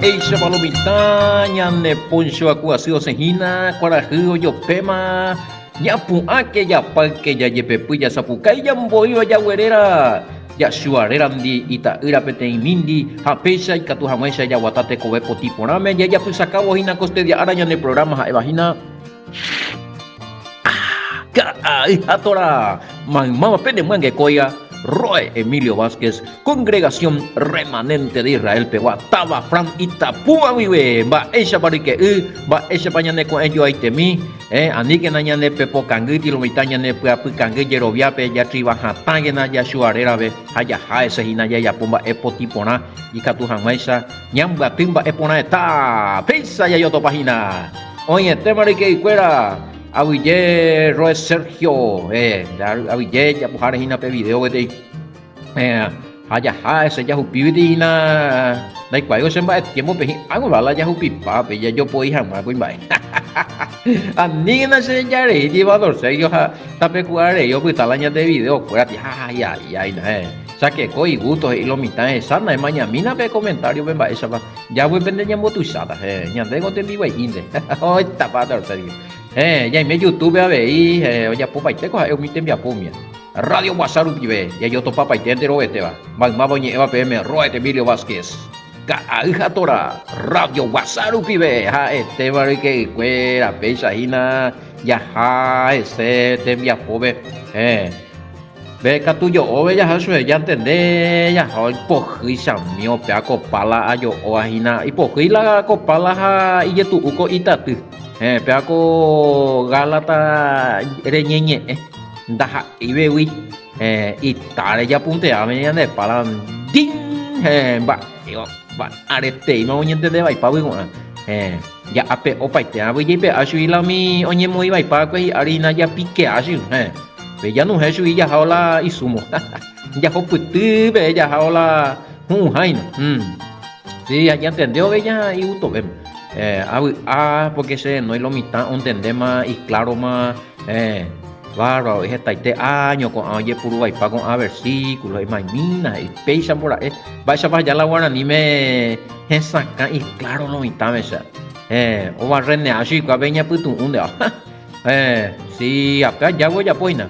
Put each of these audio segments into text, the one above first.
Eixa palomita, ñane poncho acuacio sejina, cuarajío yo pema, ya puake ya palque ya yepepu ya sapucay ya mboyo ya huerera, ya shuarera ndi ita ira peteimindi, hapecha y catujamecha ya guatate cobepo tiporame, ya pues acabo hina coste de araña en el programa, evagina. Atora, mamá pene muenge coya. Roe Emilio Vázquez, Congregación Remanente de Israel, Pegua, Taba, Fran, Itapúa, vive, va ella para que, va ella para ñane con ello ahí temi, ani que nañane pepo canguiti, lo mitaña ne puapu canguille robiape, ya triba hatangena, ya shuarera ve, haya ese hinaya ya pumba epotipona, y catujan maisa, ñamba timba epona eta, pesa ya yo to página, oye, tema de que fuera. Aville Roe Sergio, Aville ya pujar hina pe video de haya ese ya hupiviti hina dai kwai se ba tiempo pe hago bala ya hupipa pe ya yo poi hama poi bai anina se ya re llevador se yo ta pe cuare yo pues talaña de video fuera ya saque coi gusto y lo mitad sana mañana pe comentario pe ba esa ba ya voy pendeña motusada ya tengo te vivo inde hoy tapador serio ya me YouTube a ver ya popa ite ko eu mi temia pomia Radio Wasaru pibe ya yo to papa ite entero este va magma boñe eva PM Roe Emilio Vázquez ka hija tora Radio Wasaru pibe ha este va que cuera pesa hina ya ha ese temia pobe ve ka tuyo ove ya hasu ya entende ya hoy poji samio pe akopala ayo o hina y poji la akopala ha y tu uko itatu peako galata reñeñe ndaja ibewi itare ya puntea me ande palan ding ba arete no ñente de bai pa wi ya ape opaite a wi pe ashuila mi oñe moi bai pa ko harina ya pique ashu pe ya no hesu ya haula isumo ya hoputu be ya haula haina sí ya entendió ella y uto vemos porque se no es lo mitad entender más y claro más claro es este año con oye puro vai pa con a versículos y mañana y peisa por ahí vaya para allá la guaraní me saca y claro lo mitad me sa o va rene así que veña putu unde sí acá ya voy a poina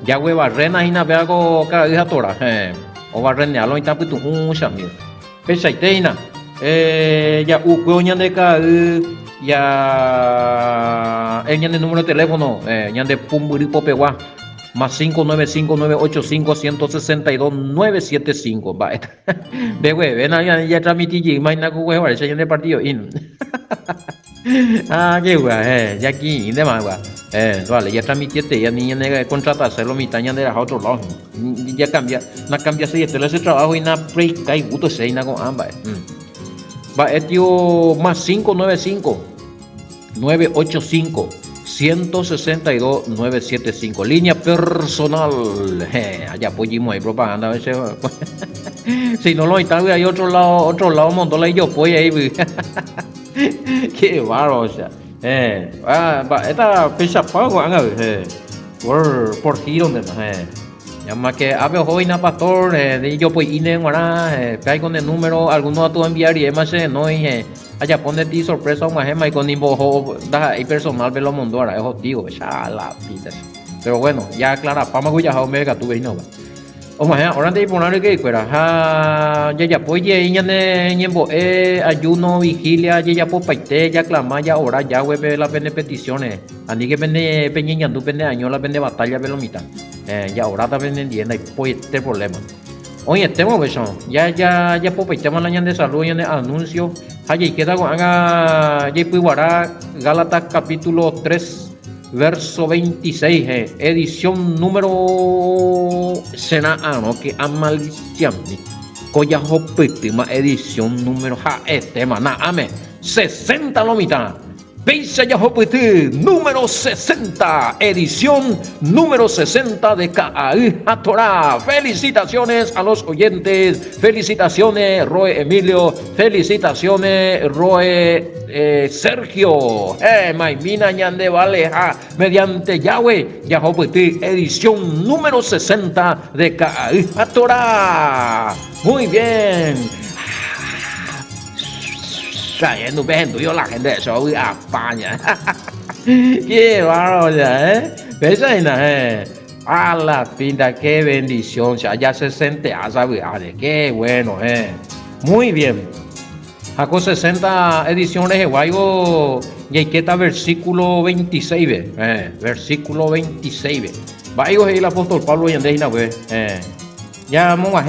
ya voy a rena y na veo cada hija tora o va rene a lo mitad putu samio pesa iteina ya uko ñande ka ya ñande número de teléfono ñande pumburi popegua más 595-985-162-975 va de güey ven ya transmití y imagina que güey parece ñande partido in qué güey ya aquí de más güey vale ya transmití ya ni ñande contrata hacerlo mitad ñande a otro lado ya cambia si este ese trabajo y na pre kai gusto se ina con ambas va etio más 595-985-162-975 línea personal allá apoyamos ahí propaganda a veces si no lo está hay otro lado montón y yo voy ahí qué bárbaro o sea esta fecha pago por giro de llama que abe hoy na pastor yo pues ine guara hay con el número alguno a tu enviar y más no allá pone ti sorpresa más y con nimbo da y personal ve lo mundo ahora es digo ya la pita pero bueno ya aclara pama guya omega tu ve no o más ahora te poner que fuera ya pues ya ñembo ayuno vigilia ya pues paite ya clama ya ora ya ve la pene peticiones ani que pene peñeña tu pene año la pene batalla ve lo mitad ya ahora también entiende y pues este problema oye tengo que son ya pues tema la de salud y de anuncio hay queda con haga ya pues guarda Gálatas capítulo 3 verso 26 edición número sena no que amaliciami coya hopetima edición número tema na ame 60 lo mitad Peisa Yahopete, número 60, edición número 60 de KAI Torah. Felicitaciones a los oyentes, felicitaciones Roe Emilio, felicitaciones Roe Sergio, Maimina Ñande Valeja, mediante Yahweh Yahopete, edición número 60 de KAI Torah. Muy bien. trayendo vendo yo la gente de eso a España. Qué bárbaro ya, ¿ves ahí, a la pinta, qué bendición, ya se siente a saber, qué bueno, muy bien. Hago 60 ediciones de Guayo y hay que estar versículo 26, versículo 26, Vaya el apóstol Pablo y Andrés ya vamos a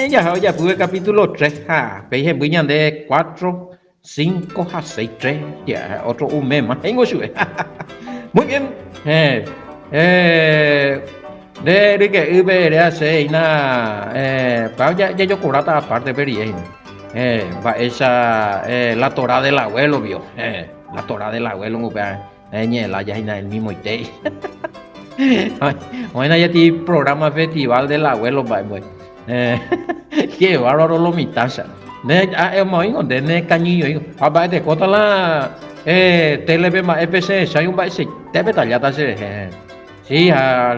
ya pude capítulo 3, veis en Viña de 4, 5, 6, 3, ya otro un mes más, muy bien, de que de hace ya yo cobrata aparte pero esa la Torá del abuelo vio, la Torá del abuelo la ya el mismo y bueno, ya tiene programa festival del abuelo, qué bárbaro lo mitasa. Hemos de cañillo, papá de cota la tele más EPC, hay un baile, te betallata se. Sí,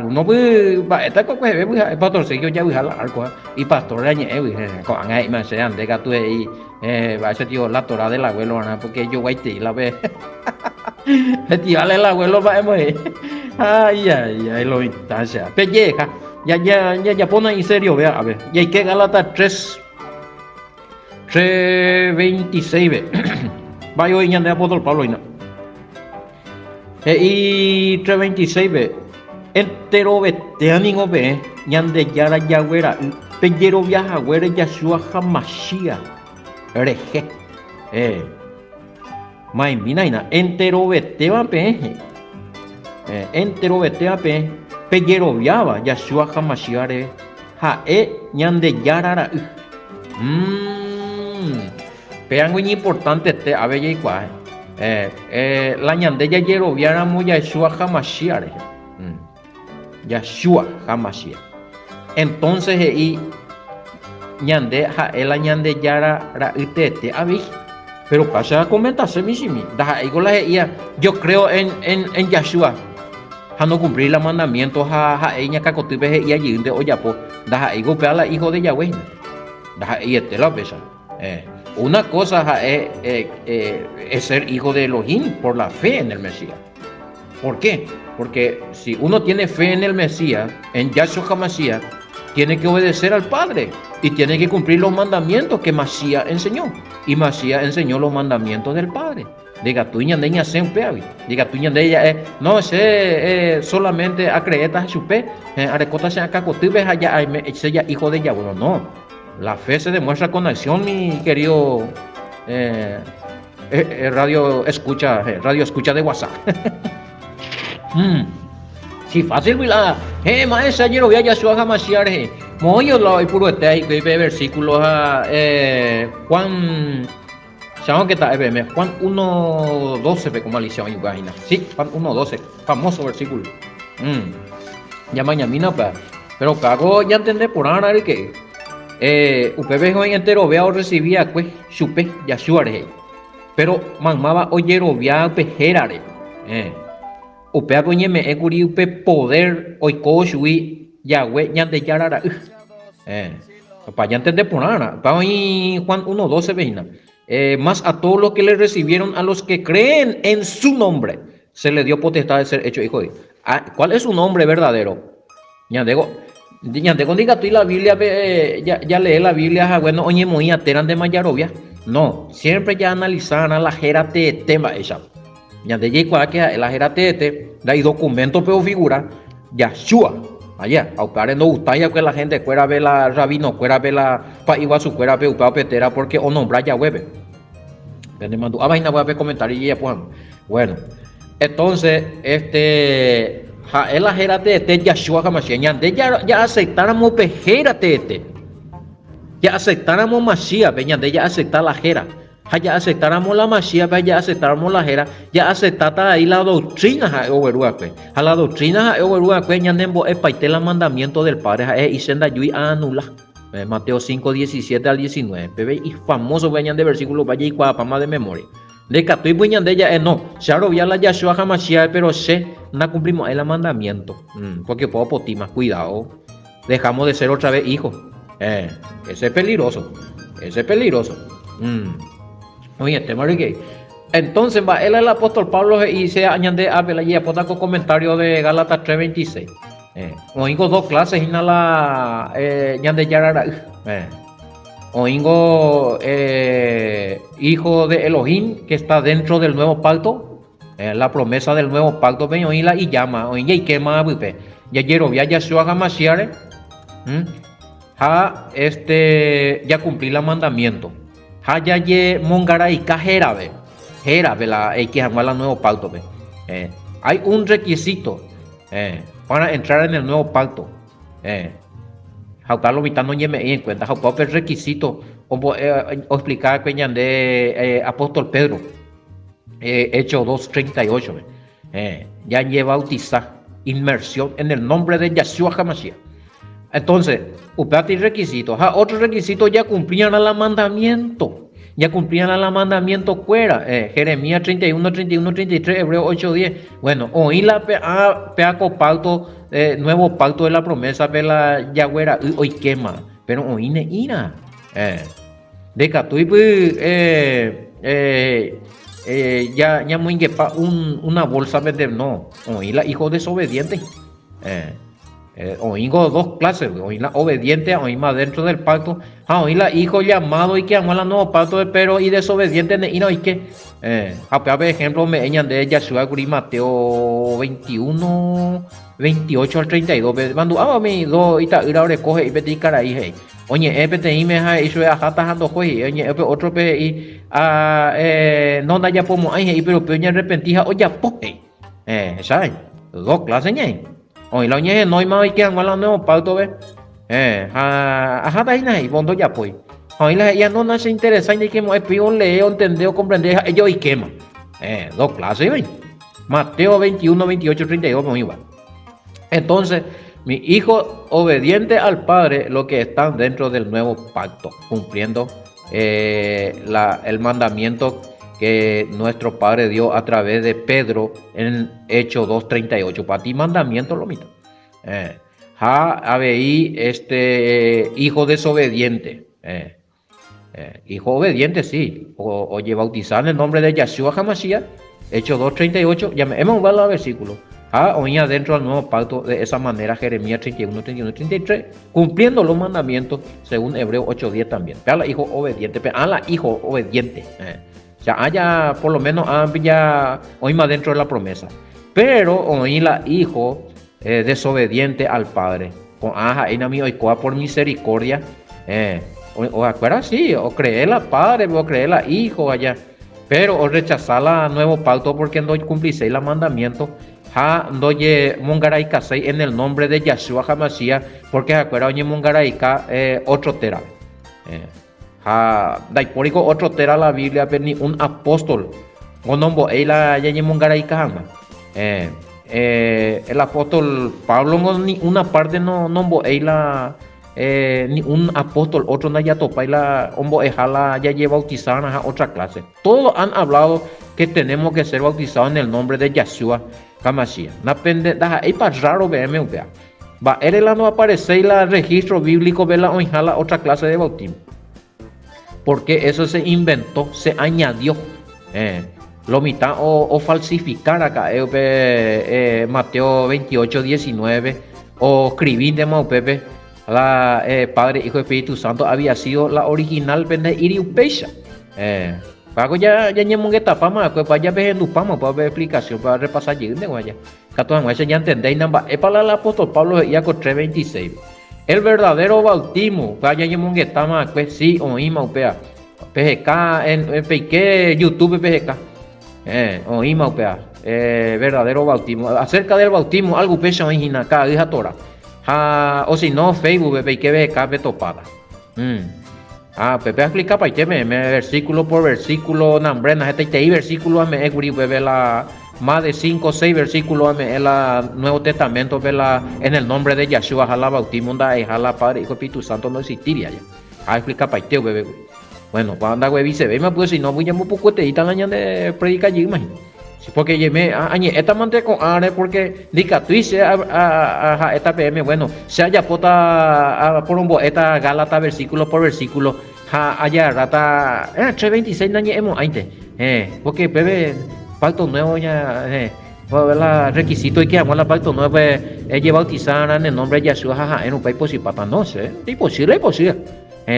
no puede, esta cosa es pastor, si yo ya voy a hablar y pastor ya con ahí me sean de gato y va a ser tío la Torá del abuelo, porque yo voy a ir la vez. Festival el abuelo va ay, lo instancia. Pelleja, ya pone en serio, vea, a ver. Y hay que Galata 3:26, ve. Vaya hoy de apóstol Pablo y no. Y 3:26, ve. Entero veteánico, ve. Ñande yara yagüera. Pellero viaja, güera, Yashua Hamashia. Reje. Mai minaina. Entero vetean, pe. Entero vetea pellero viaba Yashua Hamashiare ñande yarara pean muy importante te a ver igual la ñande ya yero viara mu Yashua Hamashiare Yashua Hamashiare entonces y ñande la ñande yarara te a ver pero pasa a comentarse misimi yo creo en Yashua no cumplir los mandamientos a ella cacotibe y allí de oyapo da ego a la hijo de Yahweh da y este la pesa una cosa es ser hijo de Elohim por la fe en el Mesías. ¿Por qué? Porque si uno tiene fe en el Mesías, en Yahshua HaMashiach, tiene que obedecer al Padre y tiene que cumplir los mandamientos que Mashiach enseñó, y Mashiach enseñó los mandamientos del Padre. Diga tú ñandeña se un peavi. Diga tú ñandeña no sé solamente acredita su pe arecota se acá cotibes allá ese ya hijo de ella. Bueno, no. La fe se demuestra con acción, mi querido radio escucha de WhatsApp. Sí, fácil, mira. Maestra, ayer voy a Yahshua HaMashiach. Moyo lo y puro este que versículos Juan. Sabemos que está Juan 1:12 como alicia en página. Sí, Juan 1:12, famoso versículo. Ya mañana pero cago ya entender por ahora que UPB hoy entero vea o recibía pues chupe Yahshua pero mamaba oyero vea pejerare. Upea coñeme eguri upe poder oiko shui Yahweh ñande yarara. Para ya entender por ahora. Para hoy Juan 1:12 veina. Más a todos los que le recibieron, a los que creen en su nombre, se le dio potestad de ser hecho hijo de Dios. ¿Cuál es su nombre verdadero? Ñandego diga tú y la Biblia, ya lee la Biblia, bueno, oye, muy ateran de Mayarovia. No, siempre ya analizan a la jerate tema esa. Ñandego igual que la jerate, hay documentos pero figura, Yahshua. Allá, aunque no gusta ya que la gente fuera a ver la rabino, fuera a ver la pa igual su fuera a ver petera porque o nombra ya web. Me mandó vaina voy a ver comentarios y ya pues. Bueno, entonces la jerate Yahshua HaMashiach, ya aceptáramos pejerate ya aceptáramos Mashiach, ya aceptar la jera. Ya aceptáramos la Mashiach, ya aceptáramos la jera, ya aceptata ahí la doctrina a la doctrina ñanembo epaite el mandamiento del Padre y senda yui anula. Mateo 5:17 al 19. Y famoso veñan de versículo vaya y cuapama de memoria. De que estoy buñan de ella no, se arrobia la Yahshua HaMashiach, pero no cumplimos el mandamiento. Porque puedo potima, cuidado. Dejamos de ser otra vez hijos. Ese es peligroso. Oye, tema que entonces va él el apóstol Pablo y se añade a ver y aporta con comentario de Gálatas 3:26. Oigo dos clases en la ñande yarara. Oigo hijo de Elohim que está dentro del nuevo pacto, la promesa del nuevo pacto, ven oíla y llama, oye y quema bupe. Ya Jerovia Yahshua Hamashiach, ya cumplí la mandamiento. Ha ya ye mongara y cajerabe. Jerabe la que la nuevo pacto. Hay un requisito para entrar en el nuevo pacto. Jautalo vitano yeme en cuenta. Jautalo el requisito. O explicar que de apóstol Pedro. Hechos 2:38. Ya lleva bautizar. Inmersión en el nombre de Yahshua HaMashiach. Entonces, upati requisitos. Otro requisito ya cumplían el mandamiento. Ya cumplían el mandamiento fuera. Jeremías 31, 31, 33, Hebreos 8:10. Bueno, oí la peaco pacto, nuevo pacto de la promesa de la Yahweh hoy quema. Pero oí ne ira. De Catui, ya muy ingepa una bolsa de no. Oí la hijo desobediente. Oigo dos clases, oí la obediente, oí más dentro del pacto, oí la hijo llamado y que amó el nuevo pacto, pero y desobediente y no hay que, por ejemplo, me enseñan de Yahshua Guri Mateo 21, 28 al 32, mando mi do ita ira recoge y peti cara y oye, peti me ha hecho a jata jando juez, oye, otro pe y no da ya pomo ay, pero peña arrepentija, oye, poje, ¿sabes? Dos clases ñe. Hoy la ñe no hay más que hagan la nuevo pacto ve ajá ahí nai bondo ya pues hoy la ya no se interesa ni que mo espio leo entendeo comprender ellos y quema dos clases ven Mateo 21 28 32 muy igual. Entonces mi hijo obediente al padre lo que están dentro del nuevo pacto cumpliendo el mandamiento que nuestro Padre dio a través de Pedro en Hechos 2:38. Para ti mandamiento lo mismo. Habéis hijo desobediente. Hijo obediente, sí. Oye, bautizar en el nombre de Yahshua HaMashiach. Hechos 2:38. Ya hemos hablado el versículo. Oía dentro del nuevo pacto de esa manera Jeremías 31, 31, 33. Cumpliendo los mandamientos según Hebreos 8:10 también. Pero la hijo obediente. Pero la hijo obediente. Ya haya por lo menos ya hoy más dentro de la promesa, pero hoy la hijo desobediente al padre con en amigo y por misericordia o acuerda sí o creer la padre o creer la hijo allá, pero o rechazar la nuevo pacto porque no cumplís la mandamiento no ye mongaraika en el nombre de Yahshua HaMashiach porque acuerda oye mongaraika otro tera daipórico otro tera la Biblia ni un apóstol gonombo eila yaye mongaraika el apóstol Pablo ni una parte no nombo eila ni un apóstol otro na ya topa la ombo ejala ya lleva bautizar a otra clase. Todos han hablado que tenemos que ser bautizados en el nombre de Yahshua HaMashiach. Na pende da es para raro verme vea. Va la no aparece la registro bíblico ve la ojala otra clase de bautismo. Porque eso se inventó, se añadió. Lo mitad o falsificar acá Mateo 28, 19 o escribir de Maupepe la Padre, Hijo y Espíritu Santo había sido la original de Iriupecha. Pago ya ñemos que tapamos pues vaya vendupamos para ver explicación para repasar allí de guaya. Catoan ya entendéis namba es para el apóstol Pablo y con 3:26. El verdadero bautismo, vaya ñemos que estamos pues sí oímos upea. PGK en PK YouTube PGK. Oímos upea. Verdadero bautismo. Acerca del bautismo algo pecha original acá hija Torah. O si no Facebook PGK topada. Pepe explica para que me versículo por versículo nambrena este versículo me bebe la más de 5 o 6 versículos en el Nuevo Testamento en el nombre de Yahshua jala bautismo da jala Padre Hijo Espíritu Santo no existiría ya. Explica para que bebé. Bueno, cuando anda güey se ve me pues si no voy a un poco te tan año de predica allí imagino. Porque lleme esta mante con are porque dica tú dice esta PM bueno se haya pota por un esta Gálata versículo por versículo allá rata 326 nañe hemos ainte porque bebé pacto nuevo ya la requisito y que amo la pacto nuevo ella bautizada en el nombre de Yeshua en un país posible no sé imposible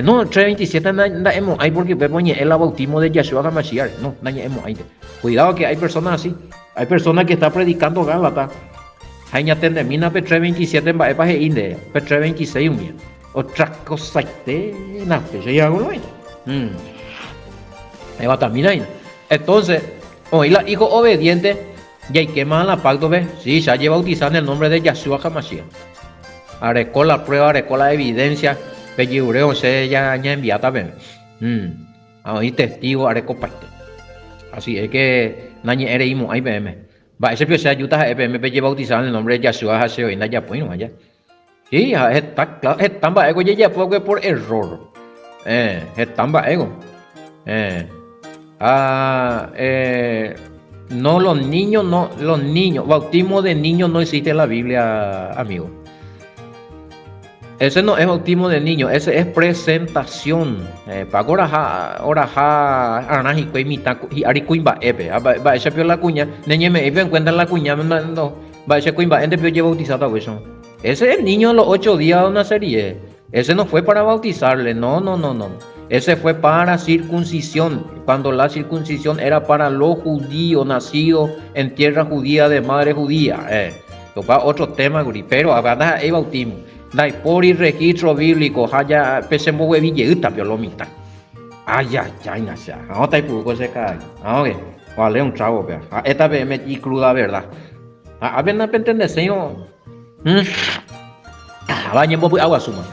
no 327 na hemos ahí porque vemos el bautismo de Yeshua HaMashiach no nañe hemos ainte cuidado que hay personas así hay personas que están predicando Gálatas hay ya termina pe 327 en baepa he inde pe 326 un día otra cosa que na pe ya hago lo ahí va también entonces hoy la hijo obediente ya que más la pacto ve sí ya lleva bautizado en el nombre de Yeshua HaMashiach arecó la prueba arecó la evidencia pe yureo se ya envía también ahí testigo arecó parte así es que nañe ereimo ahí va ese se ayuda a EPM pe lleva bautizado en el nombre de Yeshua HaMashiach y ya pues no allá sí está claro están va ego ya fue por error están va ego no los niños bautismo de niños no existe en la Biblia amigo ese no es bautismo de niños ese es presentación para ahora anaji que imita y ari cuimba epe va ese pio la cuña neñeme en cuenta la cuña no va ese cuimba ende pio lleva bautizado eso ese es el niño de los 8 días de una serie ese no fue para bautizarle no ese fue para circuncisión cuando la circuncisión era para los judíos nacidos en tierra judía de madre judía topa otro tema pero habrá el bautismo dai por el registro bíblico haya pesemos huevilleita piolomita ay nacia ahora hay puro se cae okay vale un trago esta vez me y cruda verdad a ver no entender señor bañemos agua suma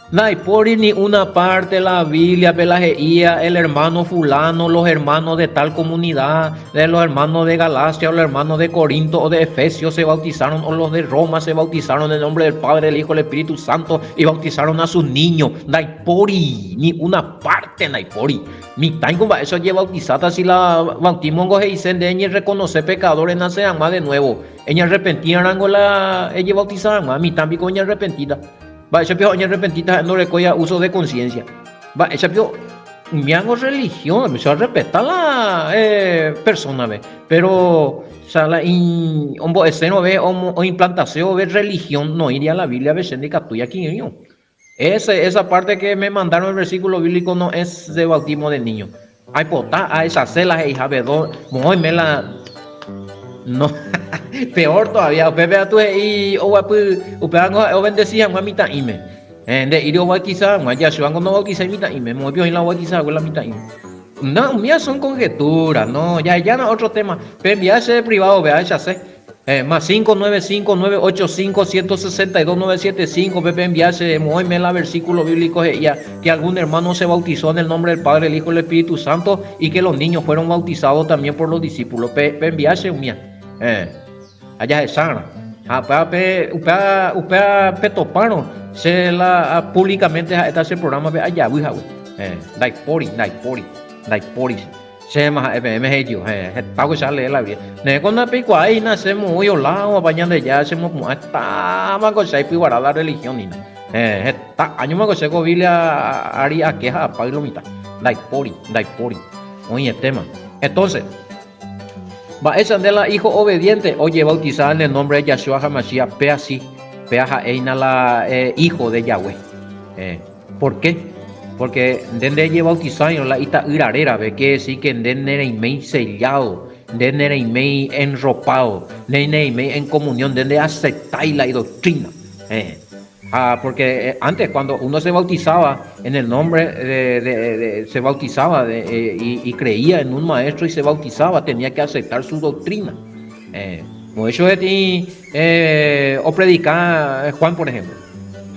no hay por ni una parte de la Biblia pelajeía el hermano fulano, los hermanos de tal comunidad, de los hermanos de Galacia, o los hermanos de Corinto o de Efesios se bautizaron, o los de Roma se bautizaron en el nombre del Padre, del Hijo y del Espíritu Santo y bautizaron a sus niños. No hay por ni una parte, no hay por mi tango eso lleva bautizada si la bautismo en Gojeisen de ella reconocer pecadores nace más de nuevo. Ella arrepentida ella bautizada más, mi también con ella arrepentida. Va, ese pio año arrepentida no recoya uso de conciencia. Va, ese pio me hago religión, me se respeta la persona, ve. Pero o sea, la esceno ve o implantación ve religión no iría a la Biblia ve sendica tuya aquí niño. Esa parte que me mandaron el versículo bíblico no es de bautismo de niño. Hay potá a esa cela y jabedón, muy me la no peor todavía pepe tu y o bendecía a mitad ime de irio bautizar ya se van no bautizar mitad ime muy bien la bautizar con la mitad ime no mías son conjeturas no ya no otro tema pero enviarse privado vea ya sé más 595-985-162-975 pepe enviarse muy bien la versículo bíblico ya que algún hermano se bautizó en el nombre del Padre, el Hijo y el Espíritu Santo y que los niños fueron bautizados también por los discípulos pepe enviarse un mía allá es sana upea petopano se la públicamente está ese programa allá dai pori se más ellos pago sale la vida cuando pico ahí nacemos hoy olao bañando ya hacemos como esta más cosa y guardar la religión ni está año más cosa con Biblia haría queja para lo mitad dai pori oye el tema entonces va esa de la hijo obediente oye bautizada en el nombre de Yeshua HaMashiach pea eina la hijo de Yahweh ¿por qué? Porque dende ella bautizado la ita irarera ve que sí que dende email sellado dende email enropado dende email en comunión dende aceptar la doctrina porque antes cuando uno se bautizaba en el nombre se bautizaba y creía en un maestro y se bautizaba tenía que aceptar su doctrina como eso o predicar Juan por ejemplo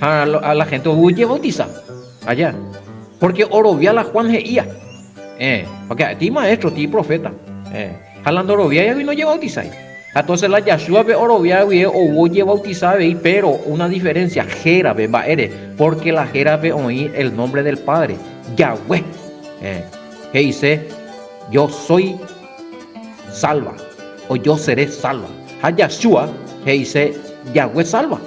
a la gente huye bautizar allá porque orobia la Juan geía porque a ti maestro ti profeta jalando orobia ya no lleva bautizar. Entonces la Yeshua ve orobia o oye bautizar pero una diferencia jera ve va eres porque la jera ve oír el nombre del Padre Yahweh que dice yo soy salva o yo seré salva a Yeshua que dice Yahweh salva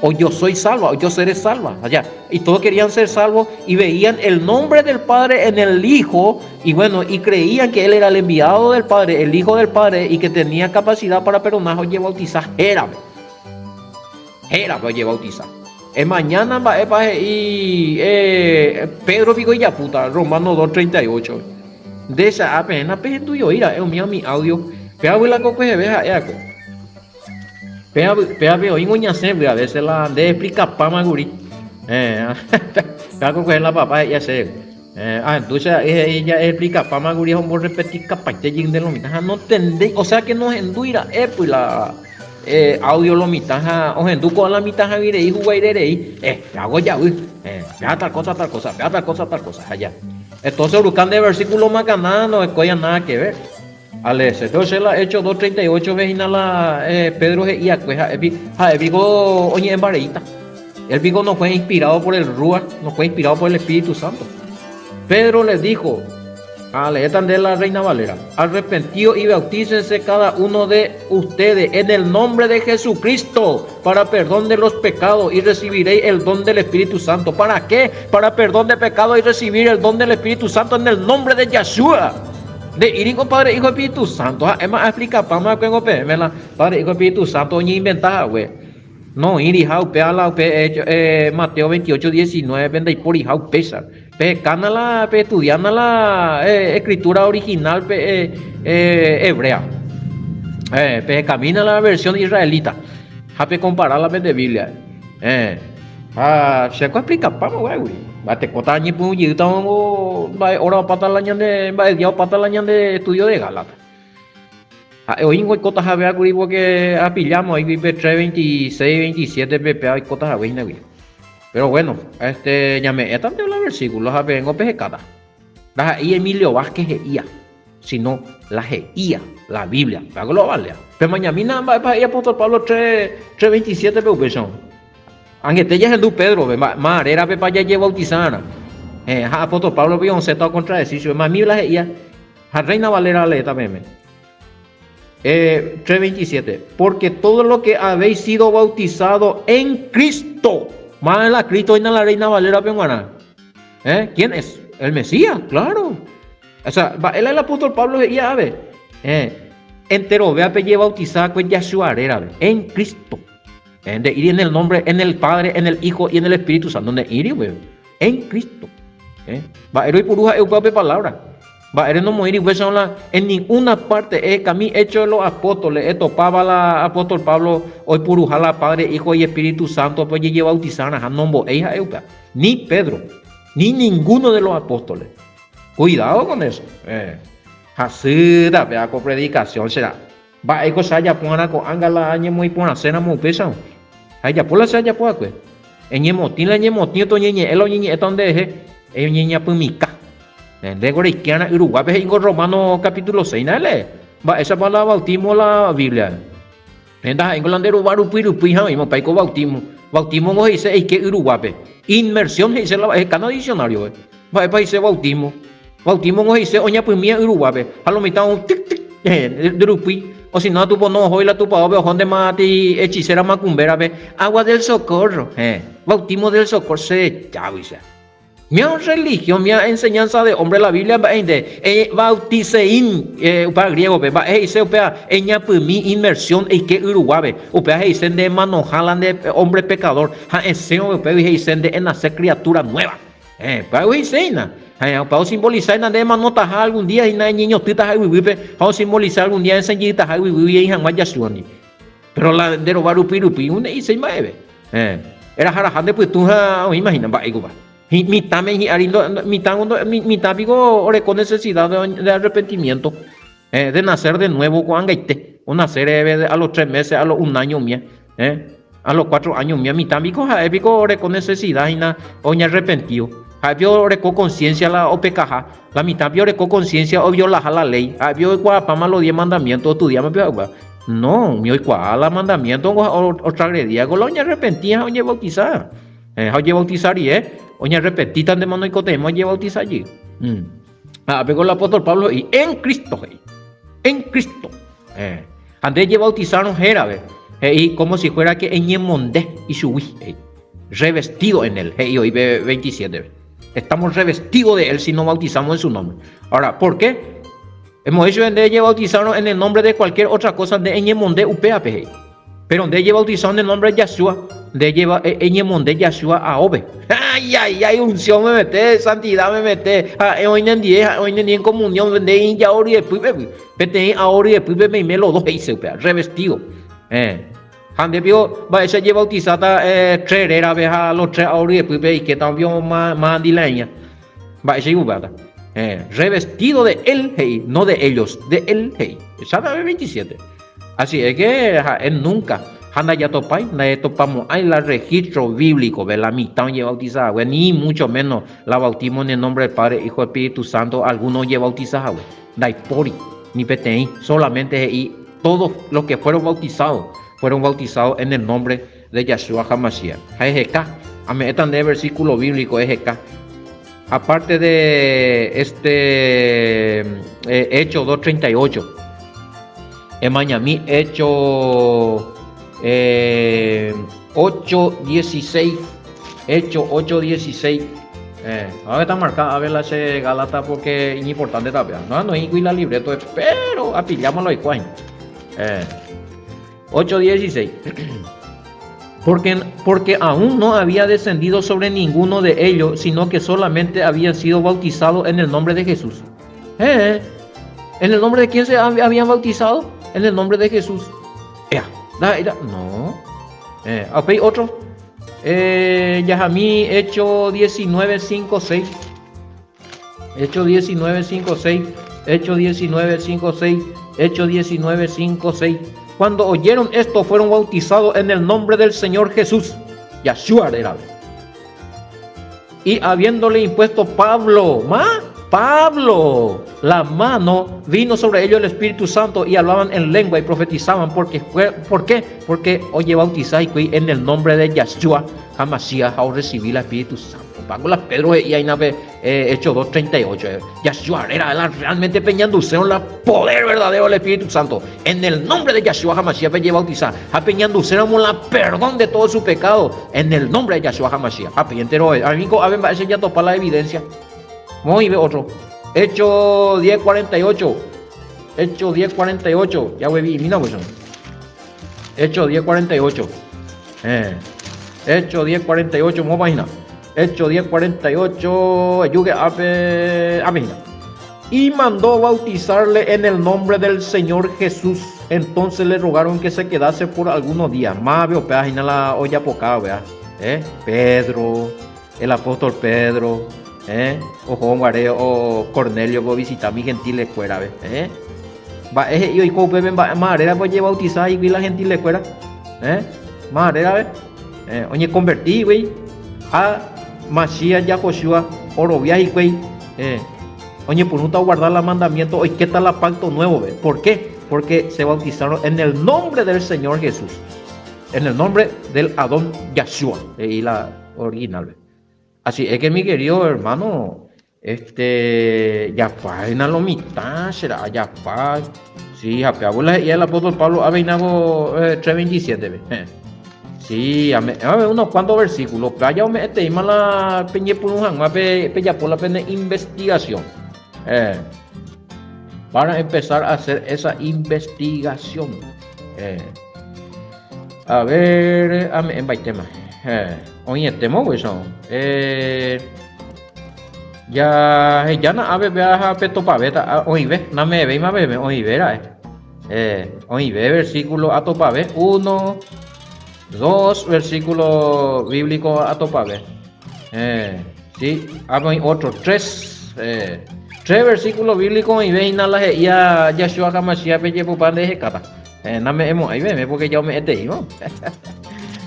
o yo soy salva, o yo seré salva. Allá. Y todos querían ser salvos y veían el nombre del Padre en el Hijo, y bueno, y creían que Él era el enviado del Padre, el Hijo del Padre, y que tenía capacidad para perdonar. Oye, bautizar, era, oye, bautizar. Mañana va y Pedro Vigo y Yaputa, Romanos 2:38. De esa apenas tuyo ira, mi audio. Pero la coco se veja, Pero veo ingoña sempre a veces la de explica pa maguri. Caco que la papá ya sé. Entonces ella explica pa maguri vamos a repetir capaz de jing de lo mitad no tendé, o sea que nos enduira pues la audio lo mitad o enduco a la mitad vire y jugairei hago ya vea tal cosa vea tal cosa allá. Entonces buscan de versículo macaná no escoya nada que ver. Entonces la hecho 2:38 veces la Pedro y Acueja el Vigo oye en Bareita. El Vigo no fue inspirado por el Rúa, no fue inspirado por el Espíritu Santo. Pedro les dijo letan de la Reina Valera: arrepentidos y bautícense cada uno de ustedes en el nombre de Jesucristo para perdón de los pecados y recibiréis el don del Espíritu Santo. ¿Para qué? Para perdón de pecados y recibir el don del Espíritu Santo en el nombre de Yeshua. De Irico Padre Hijo Espíritu Santo. Es más explica para que Padre Hijo Espíritu Santo ni inventar, güey. No, iri hau peala Mateo 28:19 vende y por hau pesa. Pe canala pe estudiando la escritura original hebrea. Pe camina la versión israelita. Hape comparar la de Biblia. Se explica para güey. Bate kota ni pun yi tao ba ora patalañan de ba dia patalañan de estudio de Gálatas. Hoy en cotas a ver porque apillamos ahí 3:26, 27 pp hay cotas a ver. Pero bueno, llame tanto la versículos a ver en opejecada. La y Emilio Vázquez geía, sino la geía, la Biblia, la global. Pero mañana va y apóstol Pablo 3:27 pp son. Aunque te ya el Pedro, marera pepa ya lleva bautizana. Apóstol Pablo vio un seto contra decisión, más mi la geía, a Reina Valera le también. 3:27, porque todo lo que habéis sido bautizado en Cristo, más en la Cristo y en la Reina Valera peruana. ¿Quién es? El Mesías, claro. O sea, él es el apóstol Pablo ya ve. Entero vea pe lleva bautizado con Yeshua en Cristo. De ir en el nombre, en el Padre, en el Hijo y en el Espíritu Santo. Donde ir, en Cristo. Va héroe puruja es palabra. Va héroe no morir en ninguna parte. Que a mí hecho de los apóstoles. Topaba la apóstol Pablo. Hoy puruja la Padre, Hijo y Espíritu Santo. Pues lleva bautizar a nombo. Ni Pedro. Ni ninguno de los apóstoles. Cuidado con eso. Así da, vea con predicación será. Va eko saya pona ko angala anyemo ipona cena mo pesa. Haya pola saya po akwe. Enyemo to nyenye elo nyenye etonde nyenye pumika. De Goriquiana Uruguay pe ingo Romano capítulo 6 nale. Va esa palabra bautismo la Biblia. Enda engolandero baru piru piha imo pa iko bautismo. Bautismo mo dice que Uruguay pe. Inmersión dice la cano diccionario. Va pa dice bautismo. Bautismo mo dice oña pumia Uruguay pe. A lo mitad un tic tic de rupi. O si no, tu no hoy la tu pa donde mati hechicera macumbera ve agua del socorro, bautismo del socorro se chavisa. Mi religión, mi enseñanza de hombre la Biblia va bautisein para griego ve va se opea eña pumi inmersión y que Uruguay opea dicen de manojalan de hombre pecador, ha ese opea dicen de nacer criatura nueva. Para dicen para simbolizar nada de manota algún día y nada niño tita hay vivir para simbolizar algún día enseñita hay vivir y jamás ya suani pero la de robar upirupi un y se mueve era jarajan de pues tú imagina va igual mi también y arindo mi tapigo ore con necesidad de arrepentimiento de nacer de nuevo con gaite o nacer a los 3 meses a los 1 año mía a los 4 años mía mi tapigo ore con necesidad y na oña arrepentido. Había recó conciencia la OPKJ, la mitad vio recó conciencia o viola la ley, había cuapama los 10 mandamientos, estudiamos, no, mi cuá la mandamiento otra agredía, colonia arrepentía, oye bautizar, oye bautizar y oye arrepentí de mano y cotemo, oye bautizar allí. Pegó el apóstol Pablo y en Cristo, antes de bautizaron Jera, Y como si fuera que eñemonde y subí, revestido en él. Y hoy 27. Estamos revestidos de él si nos bautizamos en su nombre. Ahora, ¿por qué? Hemos hecho en de bautizarnos en el nombre de cualquier otra cosa de eñemonde UPAP. Pero de lleva bautizado en el nombre de Yahshua, de lleva eñemonde Yahshua a Obe. Ay, unción me mete, santidad me mete. Hoy en comunión de ya ahora y después, pete ahora y después me lo dos hice, revestido. Hande pio va ese lleva bautizada trerera veja los tres ahora y después y que también más dileña. Va ese ubata. Revestido de él, hey, no de ellos, de él, hey. ¿Sabe 27? Así es que él nunca, Handa ya topay, nadie topamos, hay el registro bíblico, de la mitad lleva bautizada, ni mucho menos la bautismo en el nombre del Padre, Hijo y Espíritu Santo, algunos lleva bautizada, dai pori, ni petei, solamente y todos los que fueron bautizados en el nombre de Yahshua HaMashiach. Ejeka, a mí están de versículo bíblico, ejeka. Aparte de Hechos 2:38. En Miami, Hecho 8:16. Hecho 8:16. Ahora está marcada a ver la Galata porque es importante también. No hay la libreto, pero apillamos los igual. 8:16. Porque aún no había descendido sobre ninguno de ellos, sino que solamente habían sido bautizados en el nombre de Jesús. ¿En el nombre de quién se habían bautizado? En el nombre de Jesús. No. Otro. Yahamí, Hecho 19:5-6. Hecho 19:5-6. Hecho 19:5-6. Hecho 19:5-6. Cuando oyeron esto, fueron bautizados en el nombre del Señor Jesús. Yahshua era. Y habiéndole impuesto Pablo, la mano, vino sobre ellos el Espíritu Santo y hablaban en lengua y profetizaban. ¿Por qué? Porque oye bautizáis en el nombre de Yahshua HaMashiach a recibir el Espíritu Santo. Pago las Pedro y ahí nave Hechos 2:38. Yahshua era realmente peñanducero el poder verdadero del Espíritu Santo. En el nombre de Yahshua HaMashiach peñé bautizar. A peñanducero la perdón de todo su pecado. En el nombre de Yahshua HaMashiach. A peñantero amigo, a ver, ese ya topa la evidencia. Muy bien, otro. Hecho 10:48. Hecho 10:48. Ya voy, mira pues. Hecho 10:48. Hecho 10:48, ¿cómo página? Hecho 10:48. Y mandó bautizarle en el nombre del Señor Jesús. Entonces le rogaron que se quedase por algunos días. Más veo página la olla poca, vea. Pedro, el apóstol Pedro. O Juan Guareo o Cornelio voy a visitar mi gentil fuera, va y hoy como ven madera pues lleva bautizar y vi la gentil fuera, madera oye convertí güey a Mashiach Yahoshua Orobia y güey oye por no guardar los mandamientos hoy qué tal la pacto nuevo, ¿ve? ¿Por qué? Porque se bautizaron en el nombre del Señor Jesús, en el nombre del Adón Yahshua y la original, ¿ve? Así es que mi querido hermano, ya página lo mitad, será ya página. Sí, apeabola y el apóstol Pablo ha venido 3:27. Sí, a ver unos cuantos versículos. Ya me la peña por un peña por la pena investigación. Para empezar a hacer esa investigación. A ver, en tema. Oye, temo eso. Ya na ave vea peto paveta. Oye, ve, na me ve más bebé. Oye, verá. Oye, ve versículo a topave. 1, 2 versículo bíblico a topave. Sí, hay otro 3. 3 versículos bíblicos y ve y nada ya Yahshua HaMashiach pe llevo pan de kata. Na me hemos ahí ve porque yo me ¿no?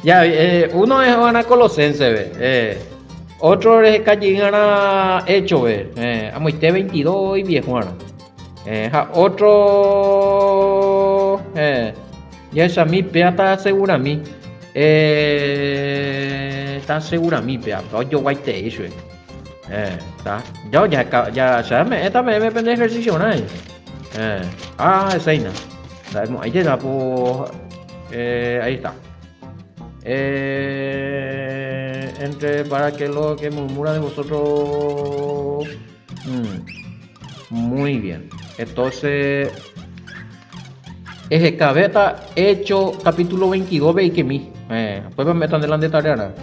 Ya, uno es Juana Colosense, ve. Otro es Cayingana Hecho, ve. Amoite 22 y viejo, otro, ya es a mí, pea, está segura a mí. Está segura a mí, pea. Yo voy a te eso, está. Ya, ¿sabes? Esta me pende ejercicio, ¿no? Esa ahí, ¿no? Ahí te da por. Ahí está. Para que lo que murmura de vosotros. Muy bien. Entonces, Cabeta hecho capítulo 22 ve que mi. Pues me metan delante de tarea.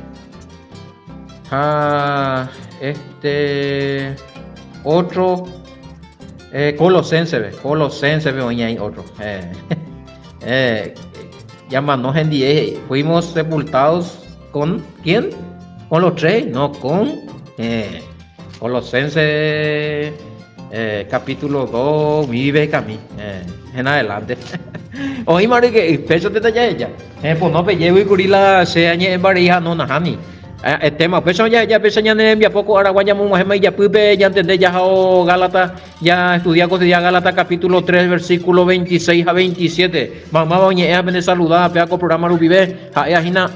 Otro. Colosense ve hoy hay otro. Llámanos en 10. Fuimos sepultados con ¿quién? Con los tres, no con Colosense capítulo 2, vive Camí. En adelante. Oye, Mari, que peso te talla ella. Pues no, pe llevo y curila se añe en barija no najani. El tema, pues ya pesaña en poco araguaya mujer ya pupe ya entendé ya o Gálatas ya estudia ya Gálatas capítulo 3 versículo 26 a 27. Mamá bañe a bene saludada peaco programa Rubibe a hina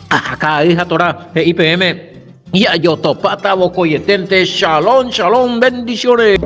acá hija Torah IPM y a yo topata bocoyetente shalom bendiciones.